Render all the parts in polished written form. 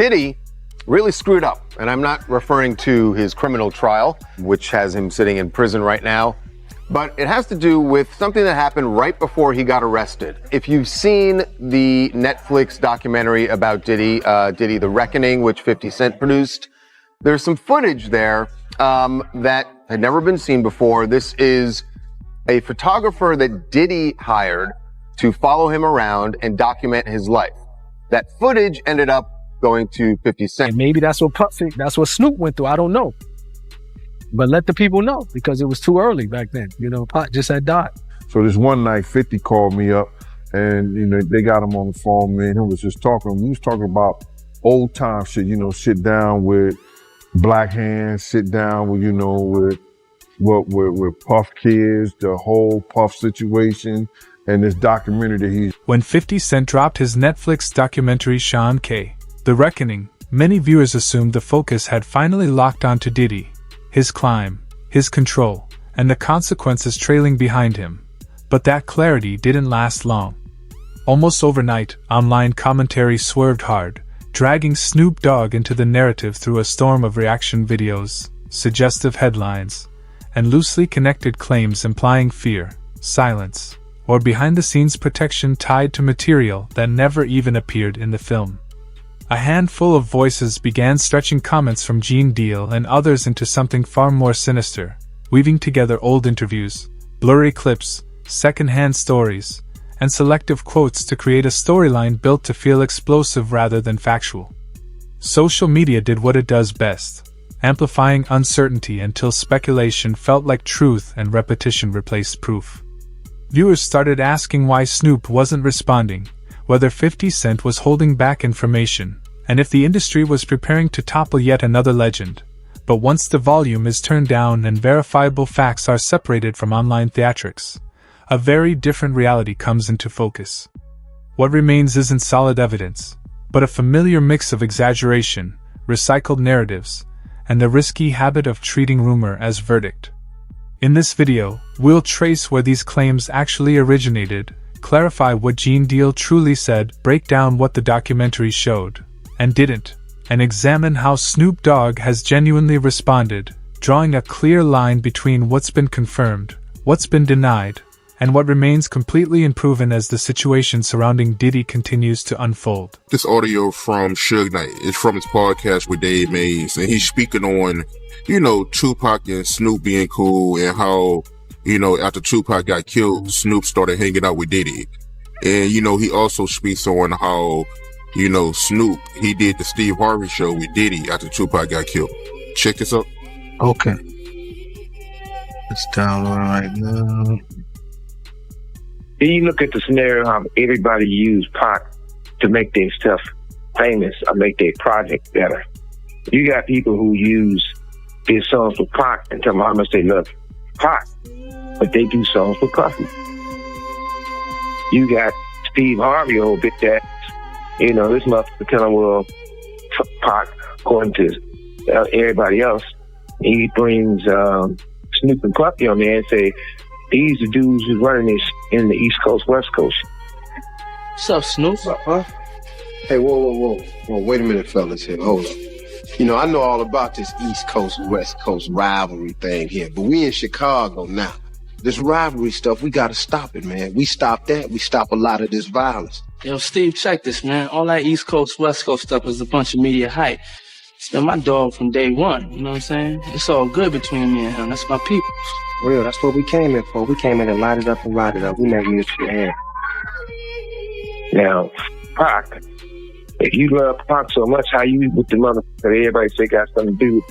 Diddy really screwed up, and I'm not referring to his criminal trial, which has him sitting in prison right now, but it has to do with something that happened right before he got arrested. If you've seen the Netflix documentary about Diddy, Diddy The Reckoning, which 50 Cent produced, there's some footage there that had never been seen before. This is a photographer that Diddy hired to follow him around and document his life. That footage ended up going to 50 Cent. And maybe that's what Snoop went through. I don't know. But let the people know, because it was too early back then. You know, Pac just had died. So this one night, 50 called me up and, you know, they got him on the phone, man. He was just talking. We was talking about old time shit, you know, sit down with Black Hands, sit down with, you know, with Puff Kids, the whole Puff situation, and this documentary that he's... When 50 Cent dropped his Netflix documentary Sean K. The Reckoning, many viewers assumed the focus had finally locked onto Diddy, his climb, his control, and the consequences trailing behind him. But that clarity didn't last long. Almost overnight, online commentary swerved hard, dragging Snoop Dogg into the narrative through a storm of reaction videos, suggestive headlines, and loosely connected claims implying fear, silence, or behind-the-scenes protection tied to material that never even appeared in the film. A handful of voices began stretching comments from Gene Deal and others into something far more sinister, weaving together old interviews, blurry clips, second-hand stories, and selective quotes to create a storyline built to feel explosive rather than factual. Social media did what it does best, amplifying uncertainty until speculation felt like truth and repetition replaced proof. Viewers started asking why Snoop wasn't responding, whether 50 Cent was holding back information, and if the industry was preparing to topple yet another legend. But once the volume is turned down and verifiable facts are separated from online theatrics, a very different reality comes into focus. What remains isn't solid evidence, but a familiar mix of exaggeration, recycled narratives, and the risky habit of treating rumor as verdict. In this video, we'll trace where these claims actually originated, clarify what Gene Deal truly said, break down what the documentary showed and didn't, and examine how Snoop Dogg has genuinely responded, drawing a clear line between what's been confirmed, what's been denied, and what remains completely unproven as the situation surrounding Diddy continues to unfold. This audio from Suge Knight is from his podcast with Dave Mays, and he's speaking on, you know, Tupac and Snoop being cool, and how, you know, after Tupac got killed, Snoop started hanging out with Diddy. And, you know, he also speaks on how, you know, Snoop, he did the Steve Harvey show with Diddy after Tupac got killed. Check this out. Okay. Let's download right now. Then you look at the scenario how everybody used Pac to make their stuff famous or make their project better. You got people who use their songs for Pac and tell them how much they love Pac, but they do songs for Puffy. You got Steve Harvey, old bit that, you know, this motherfucker telling, well, Pac, according to everybody else, he brings Snoop and Puffy on there and say, these are dudes who's running this in the East Coast, West Coast. What's up, Snoop? Huh? Hey, whoa. Wait a minute, fellas here. Hold up. You know, I know all about this East Coast, West Coast rivalry thing here, but we in Chicago now. This rivalry stuff, we gotta stop it, man. We stop that, we stop a lot of this violence. Yo, Steve, check this, man. All that East Coast, West Coast stuff is a bunch of media hype. It's been my dog from day one, you know what I'm saying? It's all good between me and him. That's my people. Real, that's what we came in for. We came in to light it up and ride it up. We never used your hand. Now, Pac, if you love Pac so much, how you with the motherfucker that everybody say got something to do with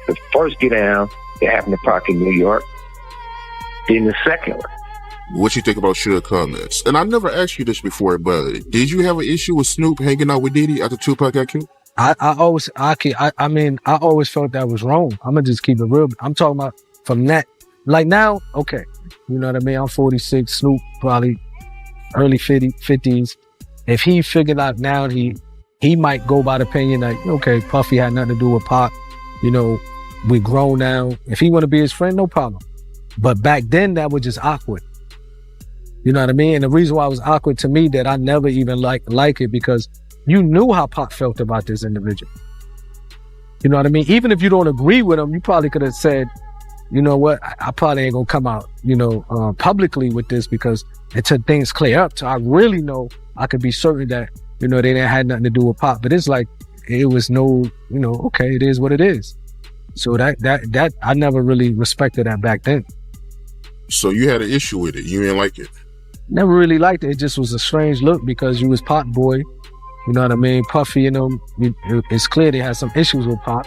the first get down that happened to Pac in New York, then the second one. What you think about Suge comments? And I never asked you this before, but did you have an issue with Snoop hanging out with Diddy after Tupac got killed? I always felt that was wrong. I'm gonna just keep it real. I'm talking about from that. Like now, okay, you know what I mean? I'm 46, Snoop probably early 50s. If he figured out now, he might go by the opinion like, okay, Puffy had nothing to do with Pac. You know, we grown now. If he want to be his friend, no problem. But back then, that was just awkward. You know what I mean? And the reason why it was awkward to me that I never even like it because you knew how Pac felt about this individual. You know what I mean? Even if you don't agree with him, you probably could have said, you know what, I probably ain't gonna come out, publicly with this because until things clear up, so I really know I could be certain that, they didn't have nothing to do with Pac. But it's like, it was no, okay, it is what it is. So that I never really respected that back then. So you had an issue with it. You didn't like it. Never really liked it. It just was a strange look because you was Pac boy. You know what I mean? Puffy, it's clear they had some issues with Pac.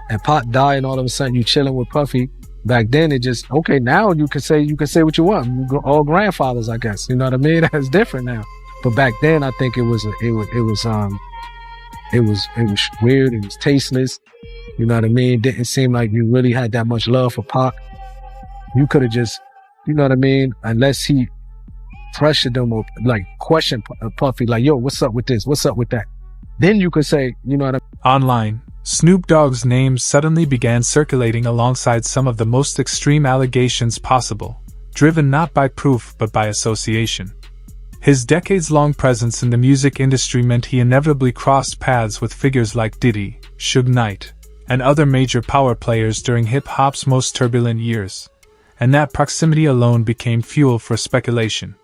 And Pac died, and all of a sudden you chilling with Puffy. Back then it just, okay, now you can say what you want. You all grandfathers, I guess. You know what I mean? That's different now. But back then I think it was weird, it was tasteless. You know what I mean? It didn't seem like you really had that much love for Pac. You could have just, you know what I mean? Unless he pressured them or like questioned Puffy, like, yo, what's up with this? What's up with that? Then you could say, you know what I mean? Online, Snoop Dogg's name suddenly began circulating alongside some of the most extreme allegations possible, driven not by proof but by association. His decades-long presence in the music industry meant he inevitably crossed paths with figures like Diddy, Suge Knight, and other major power players during hip-hop's most turbulent years, and that proximity alone became fuel for speculation.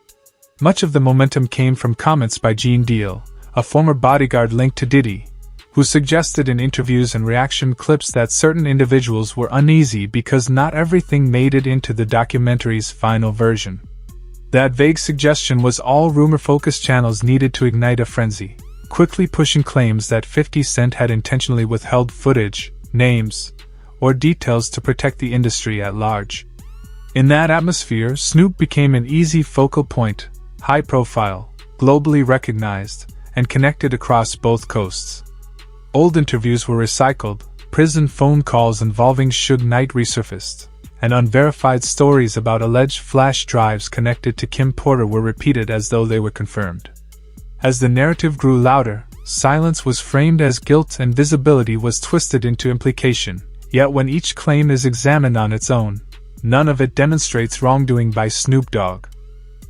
Much of the momentum came from comments by Gene Deal, a former bodyguard linked to Diddy, who suggested in interviews and reaction clips that certain individuals were uneasy because not everything made it into the documentary's final version. That vague suggestion was all rumor-focused channels needed to ignite a frenzy, quickly pushing claims that 50 Cent had intentionally withheld footage, names, or details to protect the industry at large. In that atmosphere, Snoop became an easy focal point, high-profile, globally recognized, and connected across both coasts. Old interviews were recycled, prison phone calls involving Suge Knight resurfaced, and unverified stories about alleged flash drives connected to Kim Porter were repeated as though they were confirmed. As the narrative grew louder, silence was framed as guilt and visibility was twisted into implication, yet when each claim is examined on its own, none of it demonstrates wrongdoing by Snoop Dogg.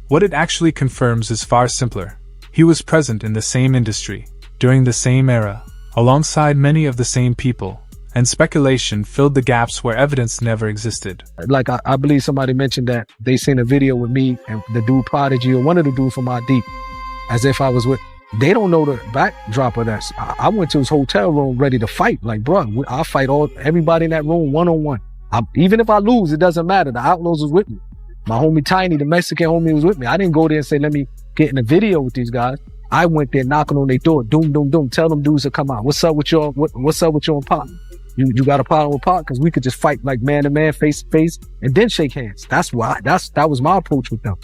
What it actually confirms is far simpler. He was present in the same industry, during the same era, alongside many of the same people, and speculation filled the gaps where evidence never existed. Like I believe somebody mentioned that they seen a video with me and the dude Prodigy or one of the dudes from My Deep, as if I was with. They don't know the backdrop of that. I went to his hotel room ready to fight. Like, bro, I'll fight everybody in that room one-on-one. Even if I lose, it doesn't matter. The Outlaws was with me. My homie Tiny, the Mexican homie, was with me. I didn't go there and say, let me get in a video with these guys. I went there knocking on their door, doom, doom, doom. Tell them dudes to come out. What's up with y'all? What's up with you and Pac? You got a problem with Pac? Because we could just fight like man to man, face to face, and then shake hands. That was my approach with them.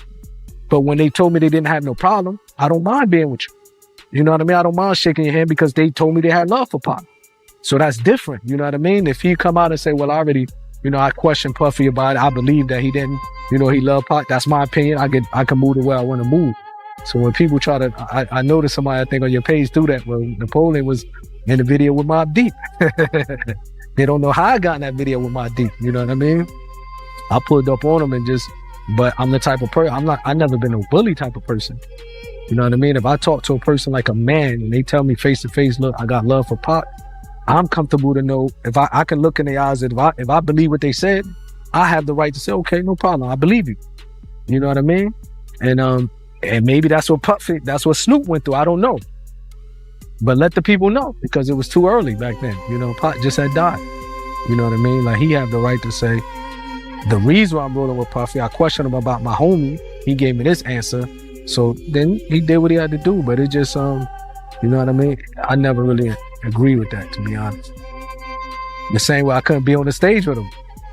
But when they told me they didn't have no problem, I don't mind being with you. You know what I mean? I don't mind shaking your hand because they told me they had love for Pac. So that's different. You know what I mean? If he come out and say, well, I already, I questioned Puffy about it. I believe that he didn't, he loved Pac. That's my opinion. I can move the way I want to move. So when people try to, I noticed somebody, I think on your page do that. Well, Napoleon was in the video with Mobb Deep. They don't know how I got in that video with Mobb Deep. You know what I mean? I pulled up on him but I'm the type of person, I've never been a bully type of person. You know what I mean? If I talk to a person like a man and they tell me face to face, look, I got love for Pac, I'm comfortable to know if I can look in their eyes and if I believe what they said, I have the right to say, okay, no problem. I believe you. You know what I mean? And maybe that's what Snoop went through. I don't know. But let the people know because it was too early back then. Pac just had died. You know what I mean? Like he had the right to say, the reason why I'm rolling with Puffy, I questioned him about my homie. He gave me this answer. So then he did what he had to do. But it just, you know what I mean? I never really agree with that, to be honest. The same way I couldn't be on the stage with him.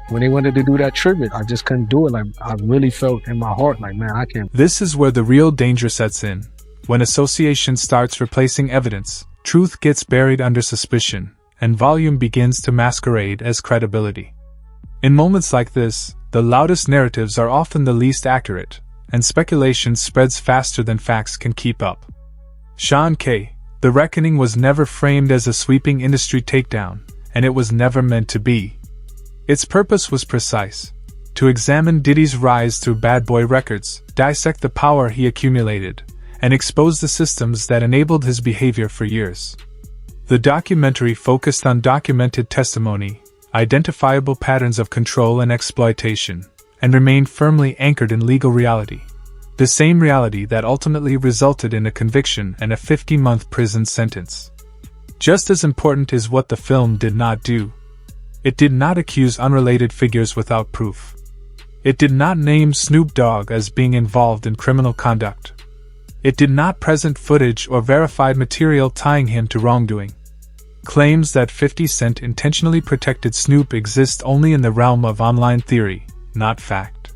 When they wanted to do that tribute, I just couldn't do it. Like I really felt in my heart, like, man, I can't. This is where the real danger sets in. When association starts replacing evidence, truth gets buried under suspicion, and volume begins to masquerade as credibility. In moments like this, the loudest narratives are often the least accurate, and speculation spreads faster than facts can keep up. Sean K. The Reckoning was never framed as a sweeping industry takedown, and it was never meant to be. Its purpose was precise: to examine Diddy's rise through Bad Boy Records, dissect the power he accumulated, and expose the systems that enabled his behavior for years. The documentary focused on documented testimony, identifiable patterns of control and exploitation, and remained firmly anchored in legal reality. The same reality that ultimately resulted in a conviction and a 50-month prison sentence. Just as important is what the film did not do. It did not accuse unrelated figures without proof. It did not name Snoop Dogg as being involved in criminal conduct. It did not present footage or verified material tying him to wrongdoing. Claims that 50 Cent intentionally protected Snoop exist only in the realm of online theory, not fact.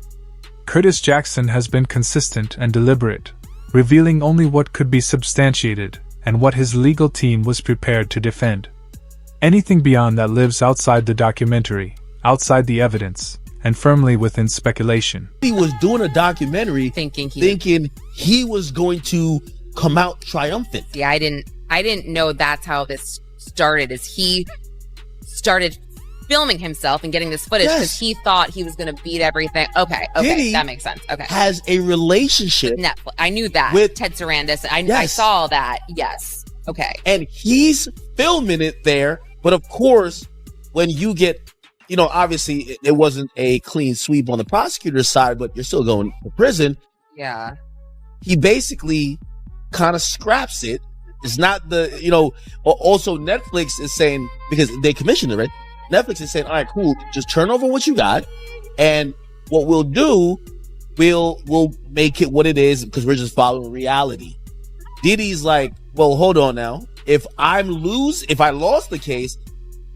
Curtis Jackson has been consistent and deliberate, revealing only what could be substantiated and what his legal team was prepared to defend. Anything beyond that lives outside the documentary, outside the evidence, and firmly within speculation. He was doing a documentary thinking he was going to come out triumphant. Yeah, I didn't know that's how this started, is he started filming himself and getting this footage because he thought he was going to beat everything. Okay, Diddy that makes sense. Okay. Has a relationship with Netflix. I knew that. With Ted Sarandis. I saw that. Yes. Okay. And he's filming it there. But of course, when you get, obviously it wasn't a clean sweep on the prosecutor's side, but you're still going to prison. Yeah. He basically kind of scraps it. It's not also Netflix is saying, because they commissioned it, right? Netflix is saying, all right, cool, just turn over what you got. And what we'll do, we'll make it what it is because we're just following reality. Diddy's like, well, hold on now. If I lost the case,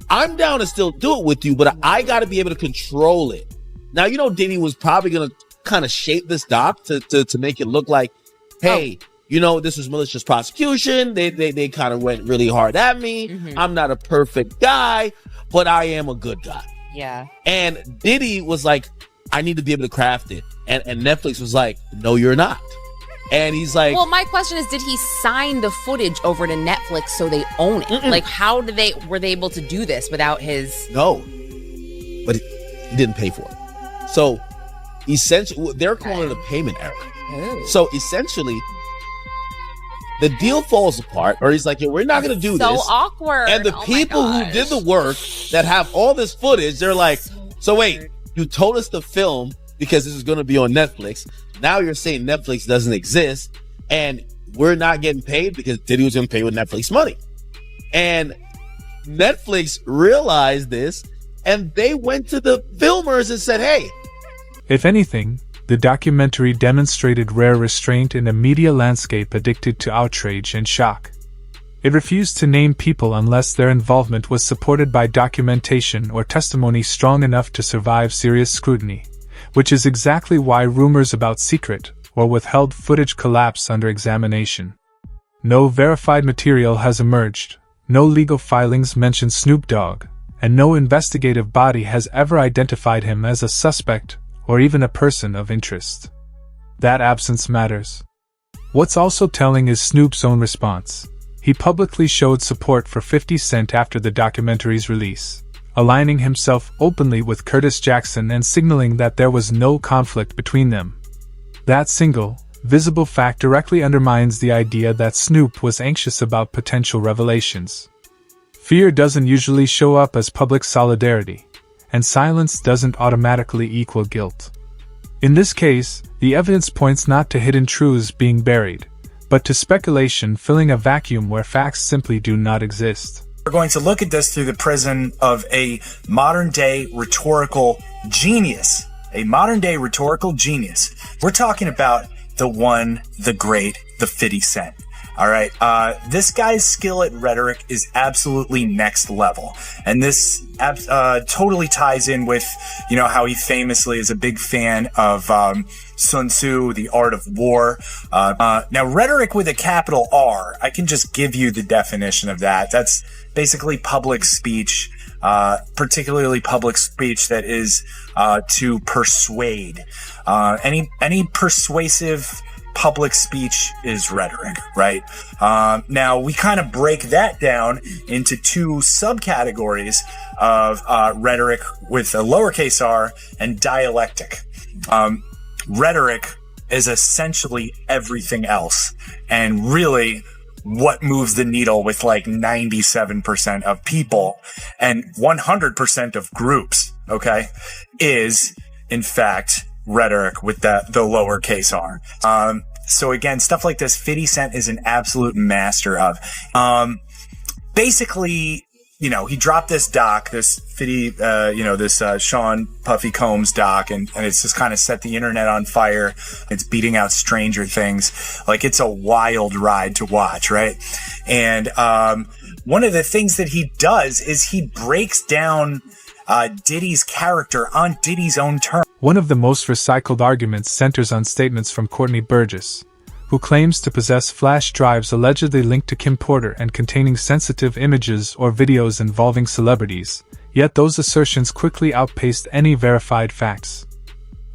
I'm down to still do it with you, but I got to be able to control it. Now, Diddy was probably going to kind of shape this doc to make it look like, hey, this was malicious prosecution. They kind of went really hard at me. Mm-hmm. I'm not a perfect guy, but I am a good guy. Yeah. And Diddy was like, I need to be able to craft it. And Netflix was like, no, you're not. And he's like, well, my question is, did he sign the footage over to Netflix so they own it? Mm-mm. Like, how were they able to do this without his? No, but he didn't pay for it. So essentially, they're calling it a payment error. Oh. So essentially, the deal falls apart, or he's like, yeah, we're not going to do this. So awkward. And the people who did the work that have all this footage, they're like, so wait, you told us to film because this is going to be on Netflix. Now you're saying Netflix doesn't exist and we're not getting paid because Diddy was going to pay with Netflix money. And Netflix realized this and they went to the filmers and said, hey. If anything, the documentary demonstrated rare restraint in a media landscape addicted to outrage and shock. It refused to name people unless their involvement was supported by documentation or testimony strong enough to survive serious scrutiny, which is exactly why rumors about secret or withheld footage collapse under examination. No verified material has emerged, no legal filings mention Snoop Dogg, and no investigative body has ever identified him as a suspect or even a person of interest. That absence matters. What's also telling is Snoop's own response. He publicly showed support for 50 Cent after the documentary's release, aligning himself openly with Curtis Jackson and signaling that there was no conflict between them. That single, visible fact directly undermines the idea that Snoop was anxious about potential revelations. Fear doesn't usually show up as public solidarity, and silence doesn't automatically equal guilt. In this case, the evidence points not to hidden truths being buried, but to speculation filling a vacuum where facts simply do not exist. We're going to look at this through the prism of a modern-day rhetorical genius. A modern-day rhetorical genius. We're talking about the one, the great, the 50 Cent. All right. This guy's skill at rhetoric is absolutely next level. And this totally ties in with, how he famously is a big fan of Sun Tzu, The Art of War. Now, rhetoric with a capital R, I can just give you the definition of that. That's basically public speech, particularly public speech that is to persuade. Any persuasive public speech is rhetoric, right? Now, we kind of break that down into two subcategories of rhetoric with a lowercase r and dialectic. Rhetoric is essentially everything else. And really what moves the needle with like 97% of people and 100% of groups, okay, is in fact rhetoric with the lowercase r. So again, stuff like this, 50 Cent is an absolute master of. Basically, you know, he dropped this doc, this 50, this Sean Puffy Combs doc, and it's just kind of set the internet on fire. It's beating out Stranger Things. Like, it's a wild ride to watch, right? And one of the things that he does is he breaks down Diddy's character on Diddy's own terms. One of the most recycled arguments centers on statements from Courtney Burgess, who claims to possess flash drives allegedly linked to Kim Porter and containing sensitive images or videos involving celebrities, yet those assertions quickly outpaced any verified facts.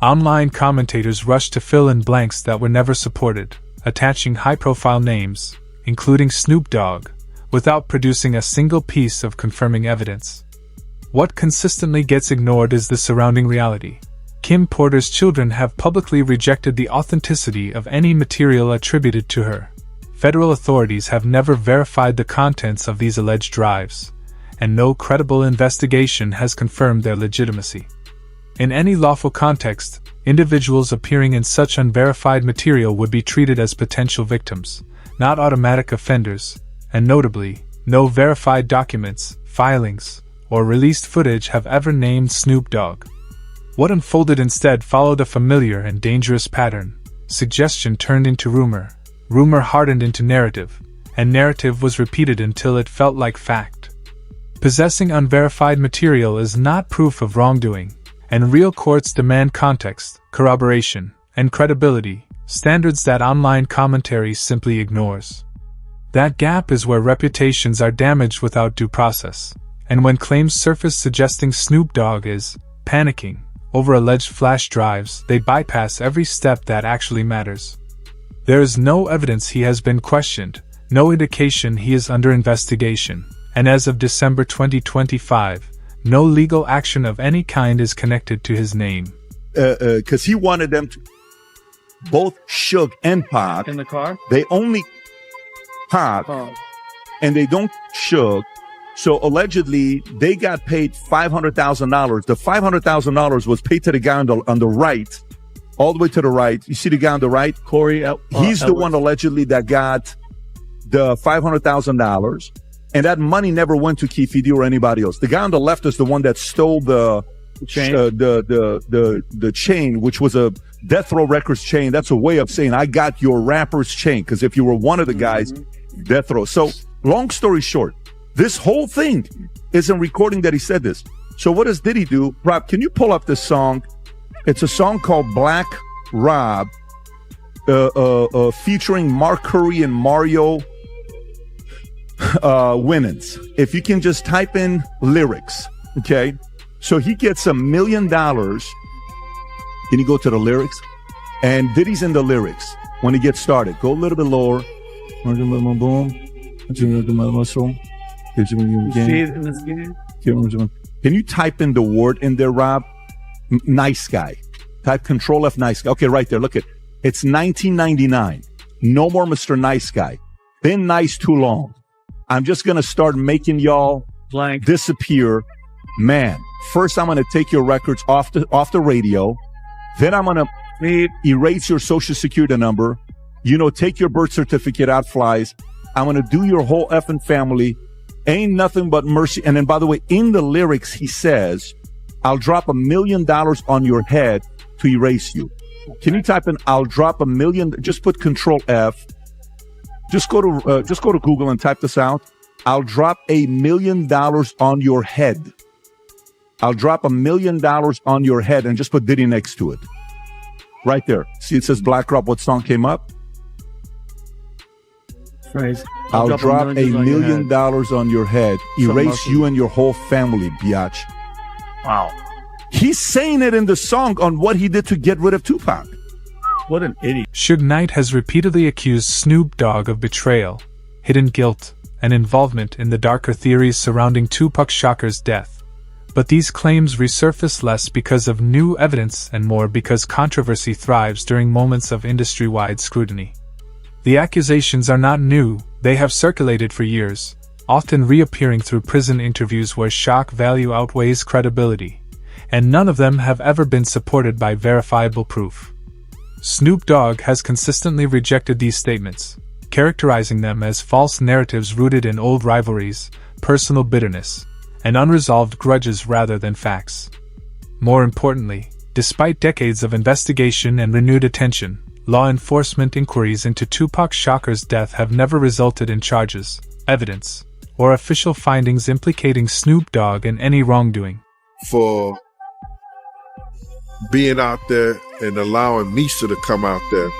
Online commentators rushed to fill in blanks that were never supported, attaching high-profile names, including Snoop Dogg, without producing a single piece of confirming evidence. What consistently gets ignored is the surrounding reality. Kim Porter's children have publicly rejected the authenticity of any material attributed to her. Federal authorities have never verified the contents of these alleged drives, and no credible investigation has confirmed their legitimacy. In any lawful context, individuals appearing in such unverified material would be treated as potential victims, not automatic offenders, and notably, no verified documents, filings, or released footage have ever named Snoop Dogg. What unfolded instead followed a familiar and dangerous pattern. Suggestion turned into rumor, rumor hardened into narrative, and narrative was repeated until it felt like fact. Possessing unverified material is not proof of wrongdoing, and real courts demand context, corroboration, and credibility, standards that online commentary simply ignores. That gap is where reputations are damaged without due process, and when claims surface suggesting Snoop Dogg is panicking over alleged flash drives, they bypass every step that actually matters. There is no evidence he has been questioned, no indication he is under investigation, and as of December 2025, no legal action of any kind is connected to his name. Because he wanted them to, both Suge and Pac. In the car? They only Pac, and they don't Suge. So allegedly, they got paid $500,000. The $500,000 was paid to the guy on the right, all the way to the right. You see the guy on the right, Corey? He's the one allegedly that got the $500,000, and that money never went to Keefe or anybody else. The guy on the left is the one that stole the chain, the chain, which was a Death Row Records chain. That's a way of saying I got your rapper's chain. Because if you were one of the guys, Death Row. So long story short. This whole thing is a recording that he said this. So what does Diddy do? Rob, can you pull up this song? It's a song called Black Rob, featuring Mark Curry and Mario Winans. If you can just type in lyrics, okay? So he gets $1 million. Can you go to the lyrics? And Diddy's in the lyrics when he gets started. Go a little bit lower. Can you type in the word in there, Rob? Nice guy. Type Control F, nice guy. Okay, right there. Look at it's 1999. No more Mr. Nice Guy. Been nice too long. I'm just gonna start making y'all disappear. Man, first I'm gonna take your records off the radio. Then I'm gonna erase your social security number. You know, take your birth certificate out flies. I'm gonna do your whole effing family. Ain't nothing but mercy. And then, by the way, in the lyrics, he says, I'll drop $1 million on your head to erase you. Can you type in, I'll drop $1 million, just put Control F. Just go to Google and type this out. I'll drop $1 million on your head. I'll drop $1 million on your head and just put Diddy next to it. Right there. See, it says Black Rob. What song came up? Phrase. I'll drop $1 million on your head. Erase you and your whole family, biatch. Wow. He's saying it in the song on what he did to get rid of Tupac. What an idiot. Suge Knight has repeatedly accused Snoop Dogg of betrayal, hidden guilt, and involvement in the darker theories surrounding Tupac Shakur's death. But these claims resurface less because of new evidence and more because controversy thrives during moments of industry-wide scrutiny. The accusations are not new, they have circulated for years, often reappearing through prison interviews where shock value outweighs credibility, and none of them have ever been supported by verifiable proof. Snoop Dogg has consistently rejected these statements, characterizing them as false narratives rooted in old rivalries, personal bitterness, and unresolved grudges rather than facts. More importantly, despite decades of investigation and renewed attention, law enforcement inquiries into Tupac Shakur's death have never resulted in charges, evidence, or official findings implicating Snoop Dogg in any wrongdoing. For being out there and allowing Misa to come out there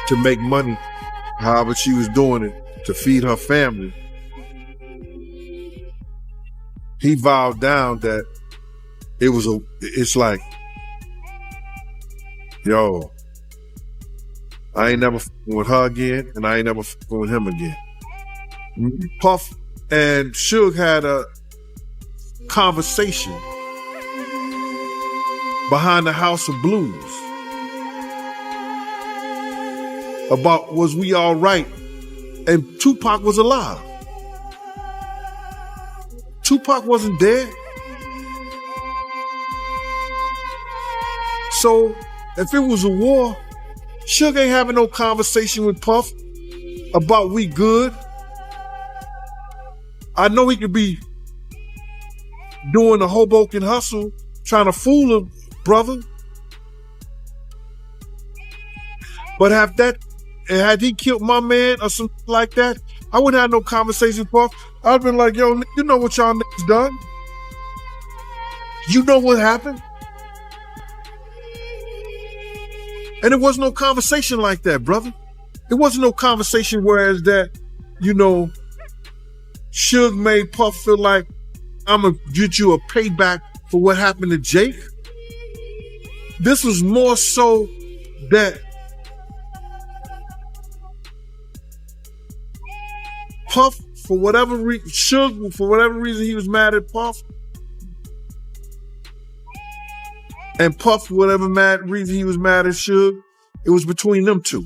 to make money, however she was doing it, to feed her family. He vowed down that it's like, yo, I ain't never f***ing with her again, and I ain't never f***ing with him again. Puff and Suge had a conversation behind the House of Blues about was we all right, and Tupac was alive. Tupac wasn't dead. So if it was a war, Suge ain't having no conversation with Puff about we good. I know he could be doing the Hoboken hustle, trying to fool a brother. But had he killed my man or something like that, I wouldn't have no conversation with Puff. I'd been like, yo, you know what y'all niggas done? You know what happened? And it wasn't no conversation like that, brother. It wasn't no conversation whereas that, you know, Suge made Puff feel like I'm gonna get you a payback for what happened to Jake. This was more so that Puff, for whatever reason, Suge, for whatever reason, he was mad at Puff. And Puff, for whatever reason he was mad at Suge, it was between them two.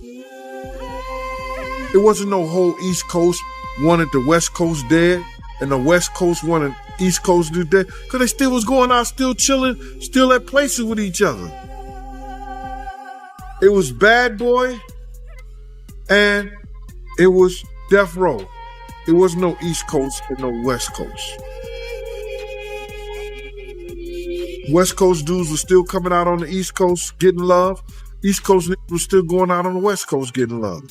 It wasn't no whole East Coast wanted the West Coast dead, and the West Coast wanted East Coast to dead, because they still was going out, still chilling, still at places with each other. It was Bad Boy, and it was Death Row. It was no East Coast and no West Coast. West Coast dudes were still coming out on the East Coast getting love. East Coast niggas were still going out on the West Coast getting love.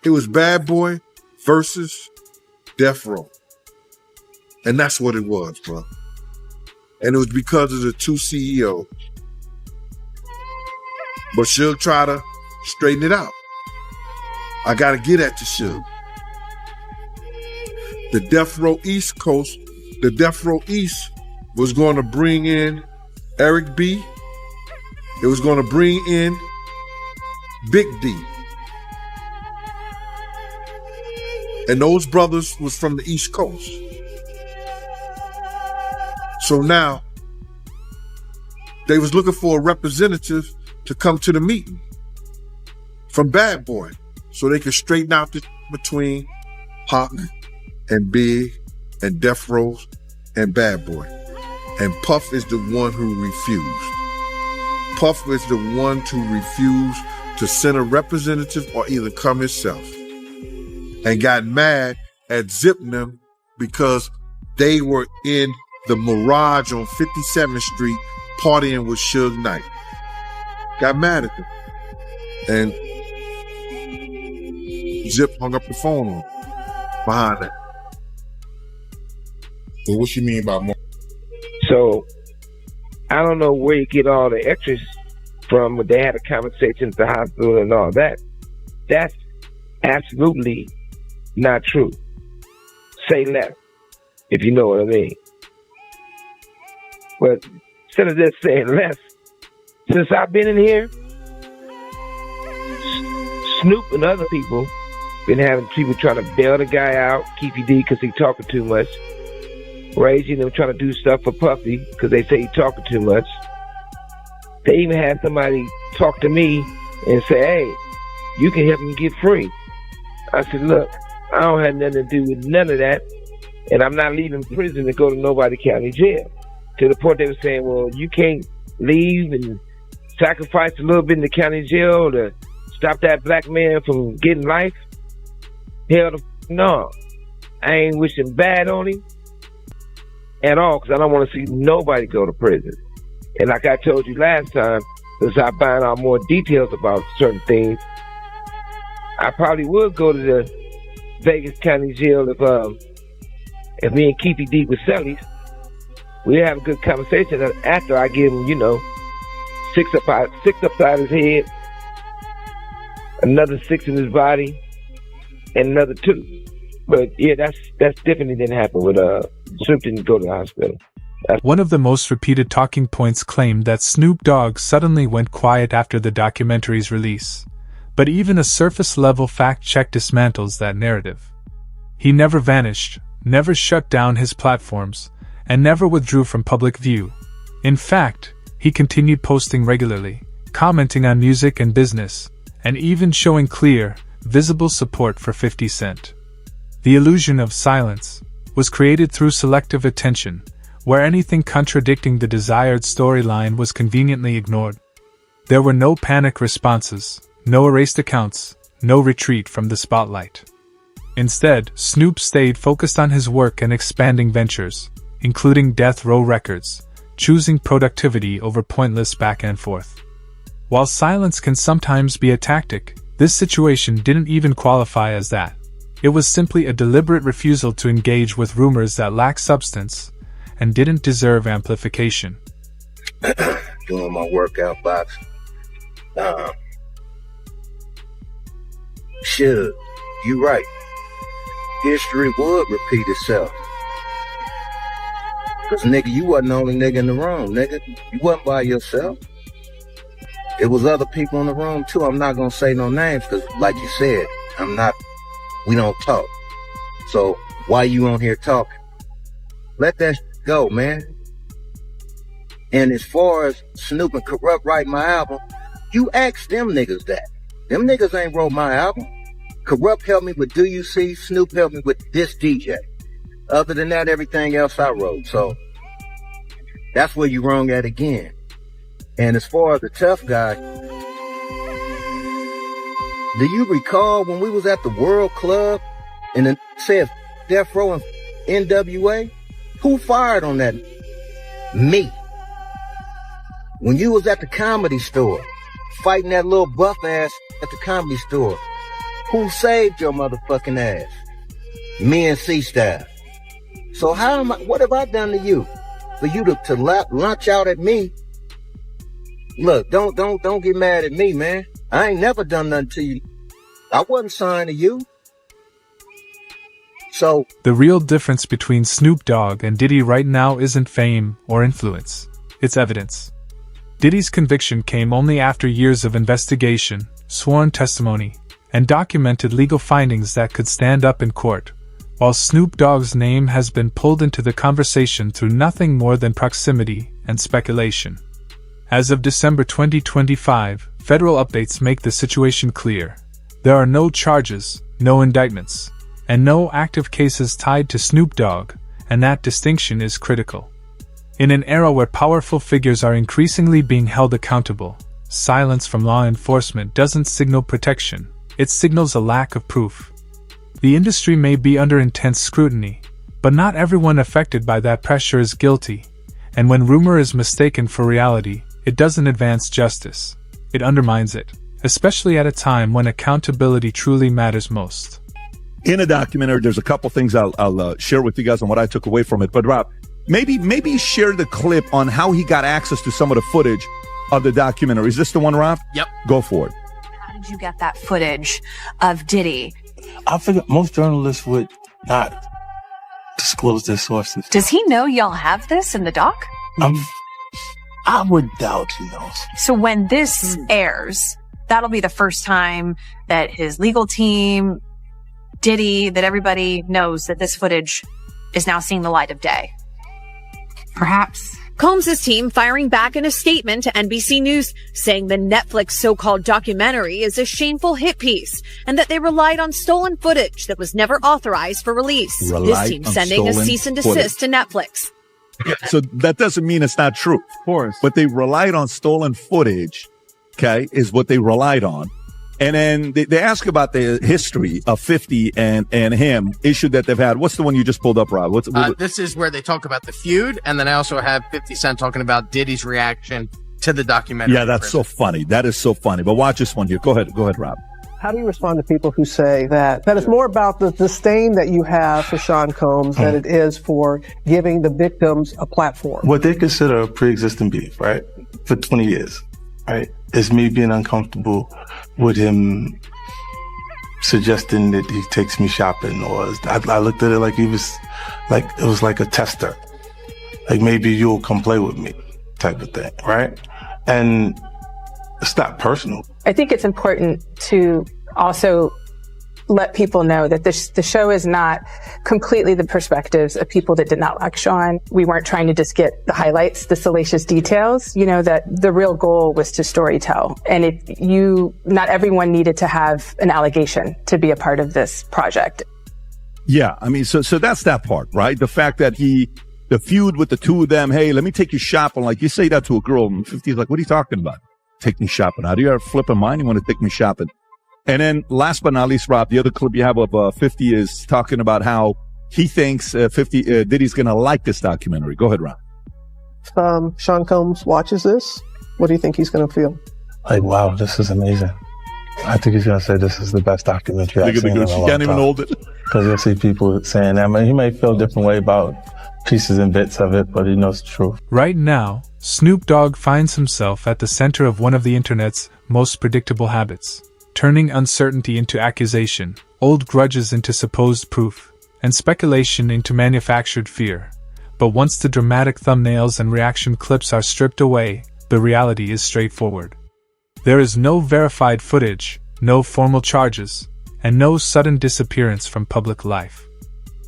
It was Bad Boy versus Death Row. And that's what it was, bro. And it was because of the two CEOs. But Suge tried to straighten it out. I got to get at the Suge. The Death Row East Coast, the Death Row East was going to bring in Eric B. It was going to bring in Big D. And those brothers was from the East Coast. So now, they was looking for a representative to come to the meeting from Bad Boy so they could straighten out the between Pac and Big and Death Row and Bad Boy. And Puff is the one who refused. Puff is the one to refuse to send a representative or either come himself. And got mad at Zipnum because they were in the Mirage on 57th Street partying with Suge Knight. Got mad at them. And Zip hung up the phone on behind that. So what you mean by more? So I don't know where you get all the extras from when they had a conversation at the hospital and all that. That's absolutely not true. Say less, if you know what I mean. But instead of just saying less, since I've been in here, Snoop and other people been having people trying to bail the guy out, keep you D because he talking too much. raging and trying to do stuff for Puffy because they say he's talking too much. They even had somebody talk to me and say, hey, you can help him get free. I said, look, I don't have nothing to do with none of that, and I'm not leaving prison to go to Nobody County Jail. To the point they were saying, well, you can't leave and sacrifice a little bit in the county jail to stop that black man from getting life. Hell no. I ain't wishing bad on him at all because I don't want to see nobody go to prison. And like I told you last time, as I find out more details about certain things, I probably would go to the Vegas County Jail if me and Keefy D with Sellies. We have a good conversation after I give him, six upside his head, another 6 in his body, and another 2. But yeah, that's definitely didn't happen with Snoop didn't go to the hospital. One of the most repeated talking points claimed that Snoop Dogg suddenly went quiet after the documentary's release. But even a surface-level fact-check dismantles that narrative. He never vanished, never shut down his platforms, and never withdrew from public view. In fact, he continued posting regularly, commenting on music and business, and even showing clear, visible support for 50 Cent. The illusion of silence was created through selective attention, where anything contradicting the desired storyline was conveniently ignored. There were no panic responses, no erased accounts, no retreat from the spotlight. Instead, Snoop stayed focused on his work and expanding ventures, including Death Row Records, choosing productivity over pointless back and forth. While silence can sometimes be a tactic, this situation didn't even qualify as that. It was simply a deliberate refusal to engage with rumors that lacked substance and didn't deserve amplification. Doing my workout box. Suge, you right. History would repeat itself. Cause nigga, you wasn't the only nigga in the room, nigga. You wasn't by yourself. It was other people in the room too. I'm not gonna say no names cause like you said, we don't talk. So why you on here talking? Let that go, man. And as far as Snoop and Corrupt writing my album, you ask them niggas that. Them niggas ain't wrote my album. Corrupt helped me with Do You See? Snoop helped me with This DJ. Other than that, everything else I wrote. So that's where you wrong at again. And as far as the tough guy, do you recall when we was at the World Club and it said Death Row and NWA? Who fired on that? Me. When you was at the Comedy Store, fighting that little buff ass at the Comedy Store, who saved your motherfucking ass? Me and C-Style. So what have I done to you? For you to launch out at me? Look, don't get mad at me, man. I ain't never done nothing to you. I wasn't signed to you. So the real difference between Snoop Dogg and Diddy right now isn't fame or influence. It's evidence. Diddy's conviction came only after years of investigation, sworn testimony, and documented legal findings that could stand up in court, while Snoop Dogg's name has been pulled into the conversation through nothing more than proximity and speculation. As of December 2025, federal updates make the situation clear. There are no charges, no indictments, and no active cases tied to Snoop Dogg, and that distinction is critical. In an era where powerful figures are increasingly being held accountable, silence from law enforcement doesn't signal protection, it signals a lack of proof. The industry may be under intense scrutiny, but not everyone affected by that pressure is guilty, and when rumor is mistaken for reality, it doesn't advance justice. It undermines it, especially at a time when accountability truly matters most. In a documentary, there's a couple things I'll share with you guys on what I took away from it. But Rob, maybe share the clip on how he got access to some of the footage of the documentary. Is this the one, Rob? Yep. Go for it. How did you get that footage of Diddy? I figure most journalists would not disclose their sources. Does he know y'all have this in the doc? I would doubt he knows. So when this airs, that'll be the first time that his legal team, Diddy, that everybody knows that this footage is now seeing the light of day. Perhaps. Combs' team firing back in a statement to NBC News, saying the Netflix so-called documentary is a shameful hit piece and that they relied on stolen footage that was never authorized for release. His team sending a cease and desist to Netflix. Yeah, so that doesn't mean it's not true. Of course. But they relied on stolen footage, okay, is what they relied on. And then they ask about the history of 50 and him, issue that they've had. What's the one you just pulled up, Rob? This is where they talk about the feud, and then I also have 50 Cent talking about Diddy's reaction to the documentary. Yeah, that's so funny. That is so funny. But watch this one here. Go ahead, Rob. How do you respond to people who say that it's more about the disdain that you have for Sean Combs than it is for giving the victims a platform? What they consider a pre-existing beef, right, for 20 years, right, is me being uncomfortable with him suggesting that he takes me shopping, or I looked at it like it was like a tester, like maybe you'll come play with me type of thing, right? And it's not personal. I think it's important to also let people know that the show is not completely the perspectives of people that did not like Sean. We weren't trying to just get the highlights, the salacious details, that the real goal was to storytell. And not everyone needed to have an allegation to be a part of this project. Yeah, I mean, so that's that part, right? The fact that the feud with the two of them, hey, let me take you shopping. Like, you say that to a girl in 50s, like, what are you talking about? Take me shopping. How do you ever flip a mind? You want to take me shopping? And then last but not least, Rob, the other clip you have of 50 is talking about how he thinks Diddy's going to like this documentary. Go ahead, Rob. If Sean Combs watches this, what do you think he's going to feel? Like, wow, this is amazing. I think he's going to say this is the best documentary I've seen in a long time. She can't even hold it. Because you'll see people saying that. I mean, he may feel a different way about pieces and bits of it, but he knows the truth. Right now, Snoop Dogg finds himself at the center of one of the internet's most predictable habits, turning uncertainty into accusation, old grudges into supposed proof, and speculation into manufactured fear. But once the dramatic thumbnails and reaction clips are stripped away, the reality is straightforward. There is no verified footage, no formal charges, and no sudden disappearance from public life.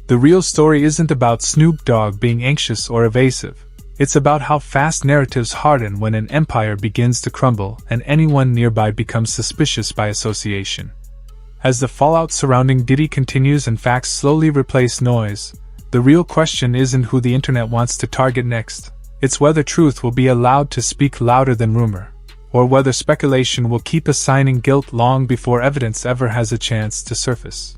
The real story isn't about Snoop Dogg being anxious or evasive. It's about how fast narratives harden when an empire begins to crumble and anyone nearby becomes suspicious by association. As the fallout surrounding Diddy continues and facts slowly replace noise, the real question isn't who the internet wants to target next. It's whether truth will be allowed to speak louder than rumor, or whether speculation will keep assigning guilt long before evidence ever has a chance to surface.